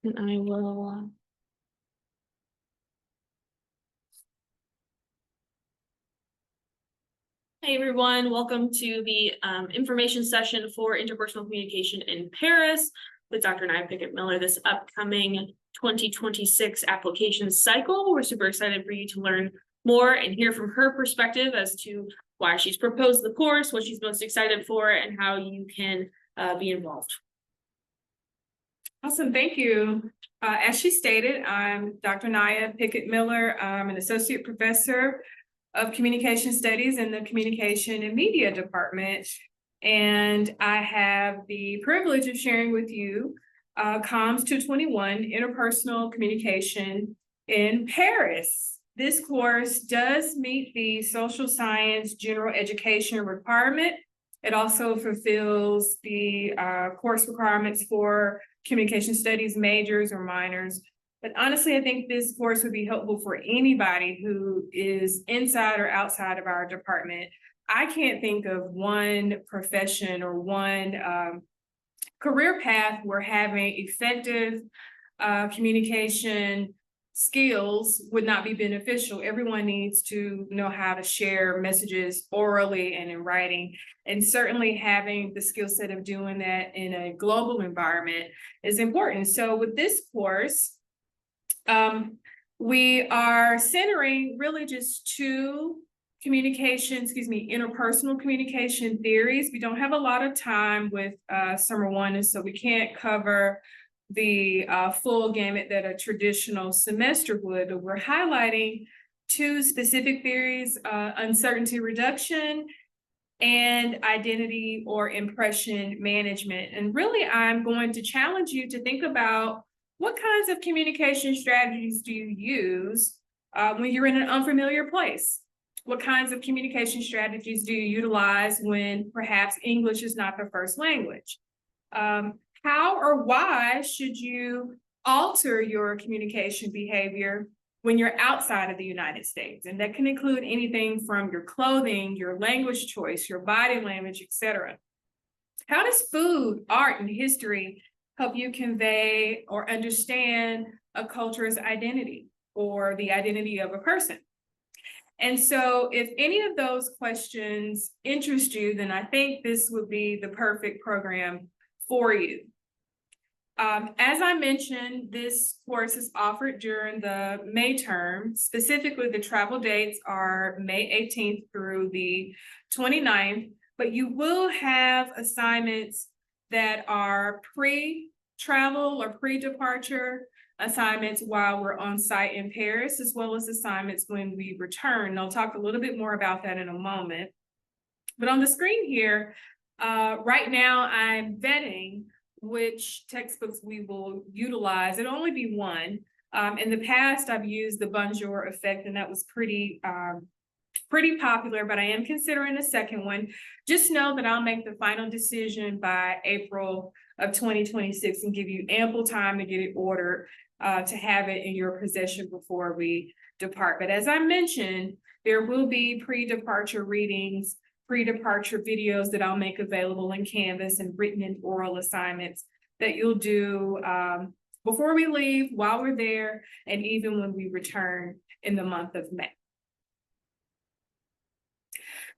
And I will. Hey everyone, welcome to the information session for interpersonal communication in Paris with Dr. Nia Pickett-Miller this upcoming 2026 application cycle. We're super excited for you to learn more and hear from her perspective as to why she's proposed the course, what she's most excited for, and how you can be involved. Awesome, thank you. As she stated, I'm Dr. Nia Pickett-Miller. I'm an associate professor of communication studies in the communication and media department. And I have the privilege of sharing with you Comms 221, Interpersonal Communication in Paris. This course does meet the social science general education requirement. It also fulfills the course requirements for communication studies majors or minors. But honestly, I think this course would be helpful for anybody who is inside or outside of our department. I can't think of one profession or one career path where having effective communication skills would not be beneficial. Everyone needs to know how to share messages orally and in writing. And certainly having the skill set of doing that in a global environment is important. So with this course, we are centering really just two interpersonal communication theories. We don't have a lot of time with summer one, and so we can't cover the full gamut that a traditional semester would, but we're highlighting two specific theories, uncertainty reduction and identity or impression management. And really, I'm going to challenge you to think about what kinds of communication strategies do you use when you're in an unfamiliar place? What kinds of communication strategies do you utilize when perhaps English is not the first language? How or why should you alter your communication behavior when you're outside of the United States? And that can include anything from your clothing, your language choice, your body language, etc. How does food, art, and history help you convey or understand a culture's identity or the identity of a person? And so if any of those questions interest you, then I think this would be the perfect program for you. As I mentioned, this course is offered during the May term. Specifically, the travel dates are May 18th through the 29th, but you will have assignments that are pre-travel or pre-departure assignments while we're on site in Paris, as well as assignments when we return. I'll talk a little bit more about that in a moment. But on the screen here, right now I'm vetting which textbooks we will utilize. It'll only be one. In the past, I've used the Bonjour effect, and that was pretty popular, but I am considering a second one. Just know that I'll make the final decision by April of 2026 and give you ample time to get it ordered to have it in your possession before we depart. But as I mentioned, there will be pre-departure readings, pre-departure videos that I'll make available in Canvas, and written and oral assignments that you'll do before we leave, while we're there, and even when we return in the month of May.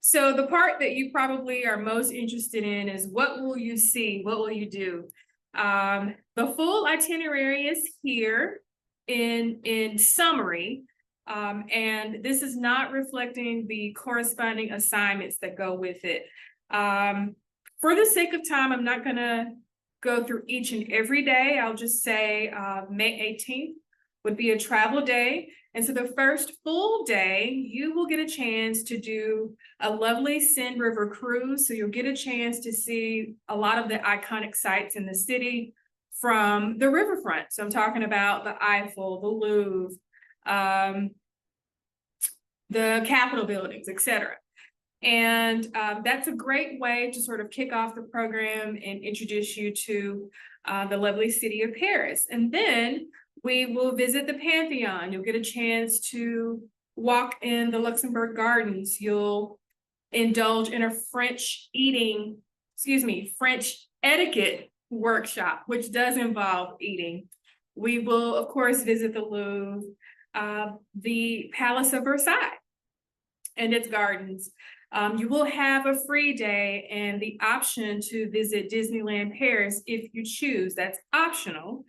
So the part that you probably are most interested in is what will you see? What will you do? The full itinerary is here in summary. And this is not reflecting the corresponding assignments that go with it. For the sake of time, I'm not gonna go through each and every day. I'll just say May 18th would be a travel day. And so the first full day, you will get a chance to do a lovely Seine River cruise. So you'll get a chance to see a lot of the iconic sites in the city from the riverfront. So I'm talking about the Eiffel, the Louvre, the Capitol buildings, etc. And that's a great way to sort of kick off the program and introduce you to the lovely city of Paris. And then we will visit the Pantheon. You'll get a chance to walk in the Luxembourg Gardens. You'll indulge in a French etiquette workshop, which does involve eating. We will, of course, visit the Louvre, the Palace of Versailles and its gardens. You will have a free day and the option to visit Disneyland Paris if you choose. That's optional.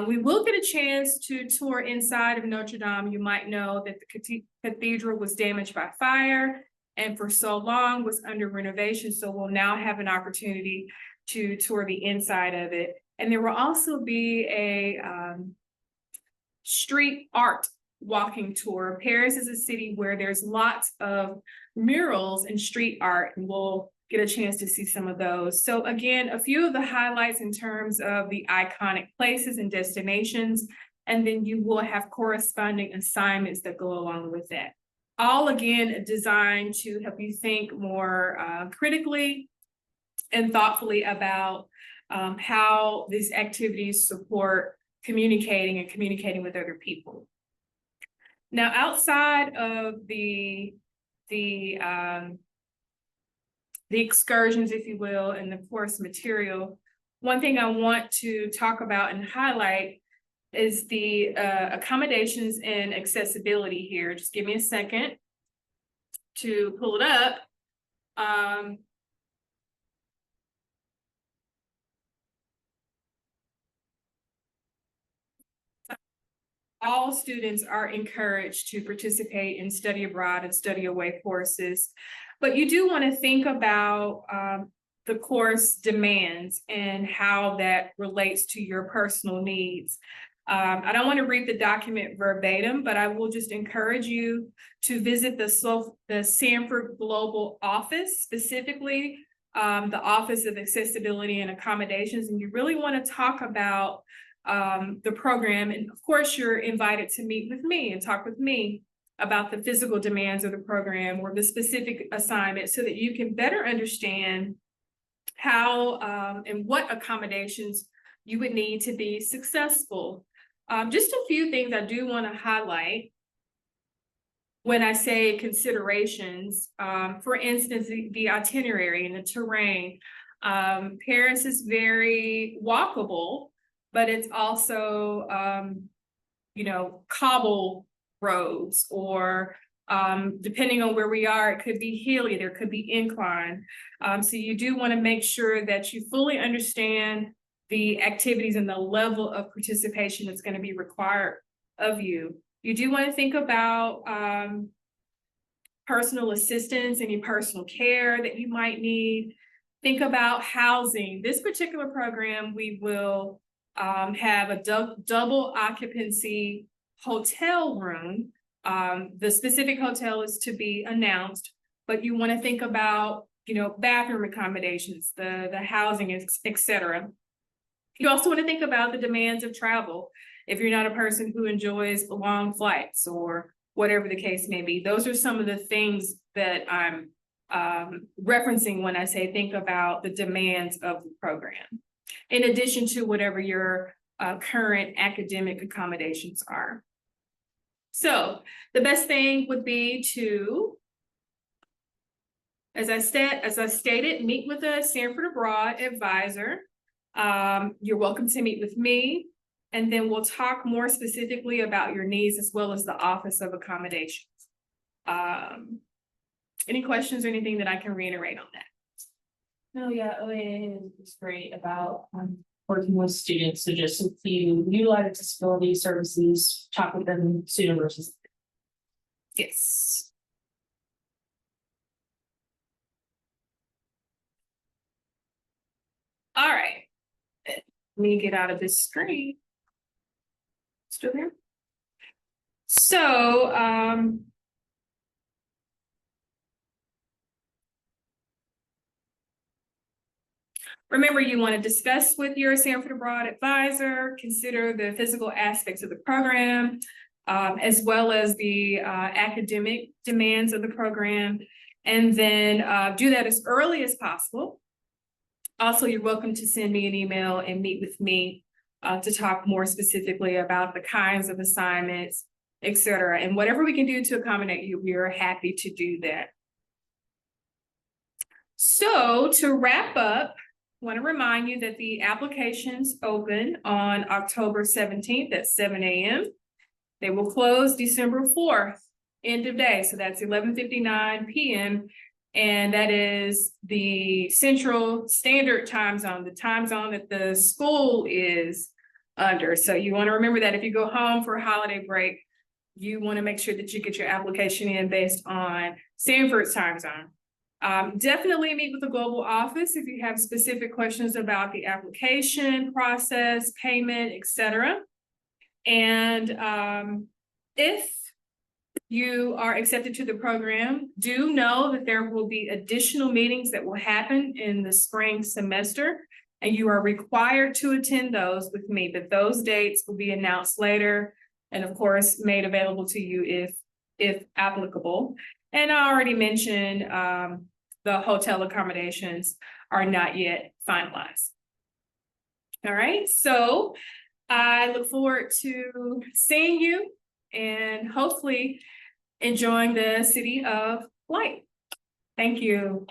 We will get a chance to tour inside of Notre Dame. You might know that the cathedral was damaged by fire and for so long was under renovation. So we'll now have an opportunity to tour the inside of it. And there will also be a street art walking tour. Paris is a city where there's lots of murals and street art, and we'll get a chance to see some of those. So again, a few of the highlights in terms of the iconic places and destinations, and then you will have corresponding assignments that go along with that. All again designed to help you think more critically and thoughtfully about how these activities support communicating with other people. Now, outside of the excursions, if you will, and the course material, one thing I want to talk about and highlight is the accommodations and accessibility here. Just give me a second to pull it up. All students are encouraged to participate in study abroad and study away courses, but you do want to think about the course demands and how that relates to your personal needs. I don't want to read the document verbatim, but I will just encourage you to visit the Sanford Global Office, specifically the Office of Accessibility and Accommodations, and you really want to talk about the program. And of course, you're invited to meet with me and talk with me about the physical demands of the program or the specific assignment so that you can better understand how and what accommodations you would need to be successful. Just a few things I do want to highlight when I say considerations. For instance, the itinerary and the terrain. Paris is very walkable, but it's also, cobble roads, or depending on where we are, it could be hilly, there could be incline. So you do want to make sure that you fully understand the activities and the level of participation that's going to be required of you. You do want to think about personal assistance, any personal care that you might need. Think about housing. This particular program, we will have a double occupancy hotel room. The specific hotel is to be announced, but you want to think about, bathroom accommodations, the housing, etc. You also want to think about the demands of travel. If you're not a person who enjoys long flights or whatever the case may be, those are some of the things that I'm referencing when I say think about the demands of the program, in addition to whatever your current academic accommodations are. So the best thing would be to, as I stated, meet with a Sanford Abroad advisor. You're welcome to meet with me, and then we'll talk more specifically about your needs as well as the Office of Accommodations. Any questions or anything that I can reiterate on that? No, yeah, OAA is great about working with students. So just if you utilize disability services, talk with them sooner versus. Yes. All right. Let me get out of this screen. Still there? So, remember, you want to discuss with your Sanford Abroad advisor, consider the physical aspects of the program, as well as the academic demands of the program, and then do that as early as possible. Also, you're welcome to send me an email and meet with me to talk more specifically about the kinds of assignments, etc. And whatever we can do to accommodate you, we are happy to do that. So to wrap up, want to remind you that the applications open on October 17th at 7 a.m. They will close December 4th, end of day, so that's 11:59 p.m. And that is the Central Standard Time Zone, the time zone that the school is under. So you want to remember that if you go home for a holiday break, you want to make sure that you get your application in based on Sanford's time zone. Definitely meet with the global office if you have specific questions about the application process, payment, etc. And if you are accepted to the program, do know that there will be additional meetings that will happen in the spring semester, and you are required to attend those with me, but those dates will be announced later and of course made available to you if applicable. And I already mentioned the hotel accommodations are not yet finalized. All right, so I look forward to seeing you and hopefully enjoying the city of Light. Thank you.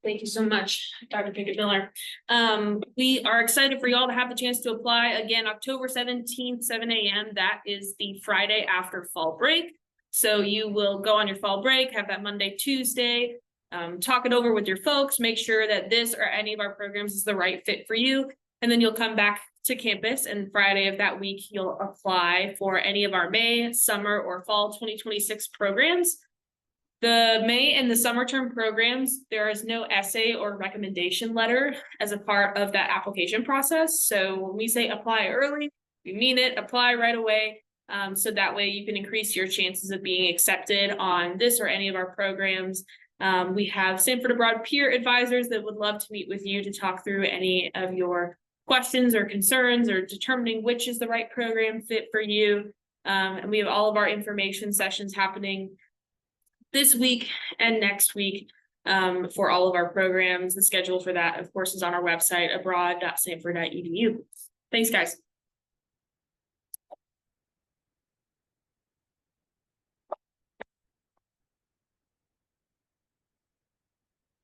Thank you so much, Dr. Pickett-Miller. We are excited for y'all to have the chance to apply again, October 17th, 7 a.m. That is the Friday after fall break. So you will go on your fall break, have that Monday, Tuesday, talk it over with your folks, make sure that this or any of our programs is the right fit for you. And then you'll come back to campus, and Friday of that week, you'll apply for any of our May, summer, or fall 2026 programs. The May and the summer term programs, there is no essay or recommendation letter as a part of that application process. So when we say apply early, we mean it, apply right away. So that way you can increase your chances of being accepted on this or any of our programs. We have Sanford Abroad peer advisors that would love to meet with you to talk through any of your questions or concerns or determining which is the right program fit for you. And we have all of our information sessions happening this week and next week for all of our programs. The schedule for that, of course, is on our website, abroad.sanford.edu. Thanks, guys.